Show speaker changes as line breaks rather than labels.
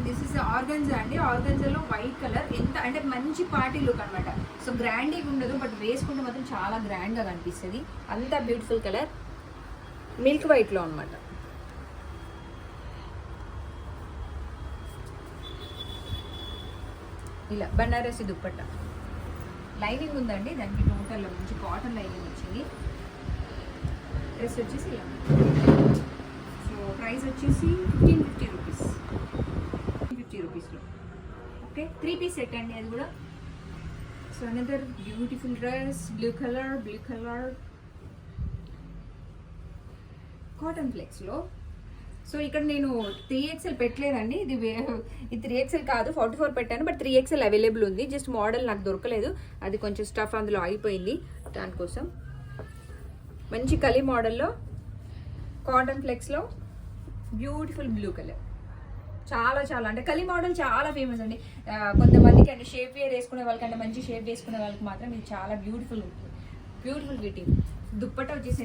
This is organza అండి. ఆర్గంజాలో white colour, ఎంత అంటే మంచి పార్టీ లుక్ అనమాట. సో గ్రాండ్గా ఉండదు, బట్ వేసుకుంటే మాత్రం చాలా గ్రాండ్గా కనిపిస్తుంది. అంత బ్యూటిఫుల్ కలర్, మిల్క్ వైట్లో అనమాట. ఇలా బనారసి దుప్పట్ట, లైనింగ్ ఉందండి దానికి. టోటల్లో మంచి కాటన్ లైనింగ్ వచ్చింది. డ్రెస్ వచ్చేసి ఇలా. సో ప్రైస్ వచ్చేసి 1550 రూపీస్, 50 రూపీస్లో. ఓకే, 3 పీస్ సెట్ అండి అది కూడా. So another beautiful dress, blue colour cotton ఫ్లెక్స్లో. సో ఇక్కడ నేను 3XL పెట్టలేదండి, ఇది 3XL కాదు, 44 పెట్టాను. బట్ 3XL అవైలబుల్ ఉంది. జస్ట్ మోడల్ నాకు దొరకలేదు, అది కొంచెం స్టఫ్ అందులో అయిపోయింది. దానికోసం మంచి కలీ మోడల్లో కాటన్ ఫ్లెక్స్లో బ్యూటిఫుల్ బ్లూ కలర్. చాలా చాలా అంటే కలీ మోడల్ చాలా ఫేమస్ అండి. కొంతమందికి అంటే షేప్ వేర్ వేసుకునే వాళ్ళకంటే, మంచి షేప్ వేసుకునే వాళ్ళకి మాత్రం ఇది చాలా బ్యూటిఫుల్ ఫిట్టింగ్. దుప్పట్ట వచ్చేసి